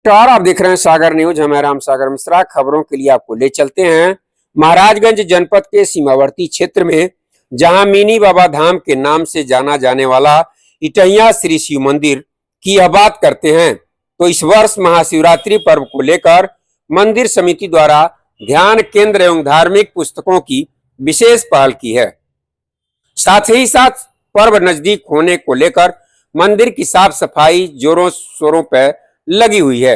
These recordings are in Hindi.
नमस्कार, आप देख रहे हैं सागर न्यूज। मैं राम सागर मिश्रा। खबरों के लिए आपको ले चलते हैं महाराजगंज जनपद के सीमावर्ती क्षेत्र में, जहां मिनी बाबा धाम के नाम से जाना जाने वाला इटैया श्री शिव मंदिर की यह बात करते हैं। तो इस वर्ष महाशिवरात्रि पर्व को लेकर मंदिर समिति द्वारा ध्यान केंद्र एवं धार्मिक पुस्तकों की विशेष पहल की है। साथ ही साथ पर्व नजदीक होने को लेकर मंदिर की साफ सफाई जोरों शोरों पर लगी हुई है।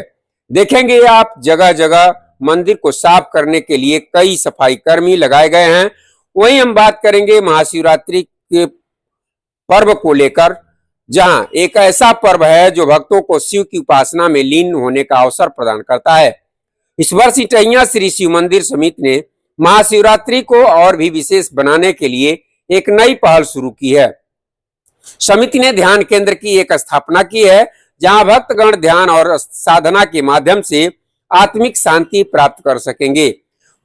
देखेंगे आप जगह जगह मंदिर को साफ करने के लिए कई सफाई कर्मी लगाए गए हैं। वहीं हम बात करेंगे महाशिवरात्रि के पर्व को लेकर, जहां एक ऐसा पर्व है जो भक्तों को शिव की उपासना में लीन होने का अवसर प्रदान करता है। इस वर्ष इटैया श्री शिव मंदिर समिति ने महाशिवरात्रि को और भी विशेष बनाने के लिए एक नई पहल शुरू की है। समिति ने ध्यान केंद्र की एक स्थापना की है, जहां भक्तगण ध्यान और साधना के माध्यम से आत्मिक शांति प्राप्त कर सकेंगे।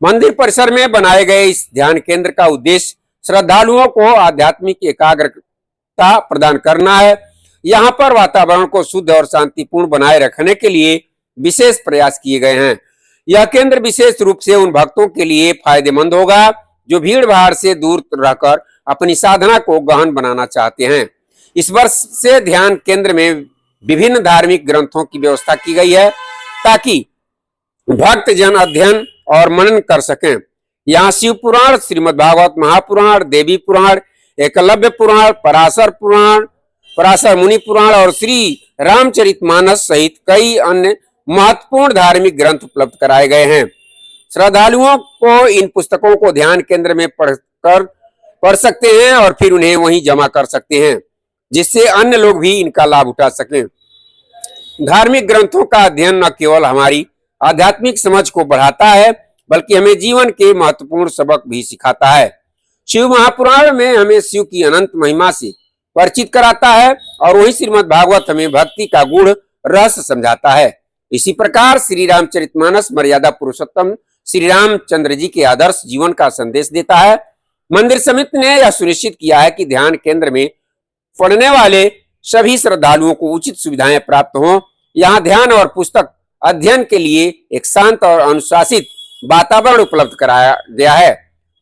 मंदिर परिसर में बनाए गए इस ध्यान केंद्र का उद्देश्य श्रद्धालुओं को आध्यात्मिक एकाग्रता प्रदान करना है। यहां पर वातावरण को शुद्ध और शांतिपूर्ण बनाए रखने के लिए विशेष प्रयास किए गए हैं। यह केंद्र विशेष रूप से उन भक्तों के लिए फायदेमंद होगा जो भीड़ भाड़ से दूर रहकर अपनी साधना को गहन बनाना चाहते हैं। इस वर्ष से ध्यान केंद्र में विभिन्न धार्मिक ग्रंथों की व्यवस्था की गई है, ताकि भक्त जन अध्ययन और मनन कर सकें। यहाँ शिव पुराण, श्रीमद् भागवत महापुराण, देवी पुराण, एकलव्य पुराण, पराशर मुनि पुराण और श्री रामचरितमानस सहित कई अन्य महत्वपूर्ण धार्मिक ग्रंथ उपलब्ध कराए गए हैं। श्रद्धालुओं को इन पुस्तकों को ध्यान केंद्र में पढ़ सकते हैं और फिर उन्हें वहीं जमा कर सकते हैं, जिससे अन्य लोग भी इनका लाभ उठा सकें। धार्मिक ग्रंथों का अध्ययन न केवल हमारी आध्यात्मिक समझ को बढ़ाता है, बल्कि हमें जीवन के महत्वपूर्ण सबक भी सिखाता है। शिव महापुराण में हमें शिव की अनंत महिमा से परिचित कराता है और वही श्रीमद् भागवत हमें भक्ति का गूढ़ रहस्य समझाता है। इसी प्रकार श्री रामचरितमानस मर्यादा पुरुषोत्तम श्री रामचंद्र जी के आदर्श जीवन का संदेश देता है। मंदिर समिति ने यह सुनिश्चित किया है कि ध्यान केंद्र में पढ़ने वाले सभी श्रद्धालुओं को उचित सुविधाएं प्राप्त हों। यहाँ ध्यान और पुस्तक अध्ययन के लिए एक शांत और अनुशासित वातावरण उपलब्ध कराया गया है।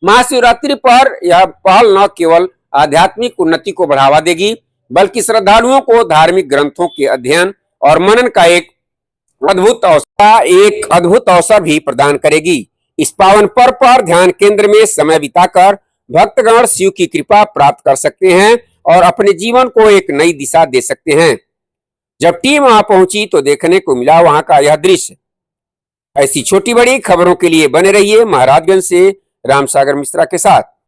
महाशिवरात्रि पर यह पहल न केवल आध्यात्मिक उन्नति को बढ़ावा देगी, बल्कि श्रद्धालुओं को धार्मिक ग्रंथों के अध्ययन और मनन का एक अद्भुत अवसर भी प्रदान करेगी। इस पावन पर्व पर ध्यान केंद्र में समय बिताकर भक्तगण शिव की कृपा प्राप्त कर सकते हैं और अपने जीवन को एक नई दिशा दे सकते हैं। जब टीम वहां पहुंची तो देखने को मिला वहां का यह दृश्य। ऐसी छोटी बड़ी खबरों के लिए बने रहिए महाराजगंज से राम सागर मिश्रा के साथ।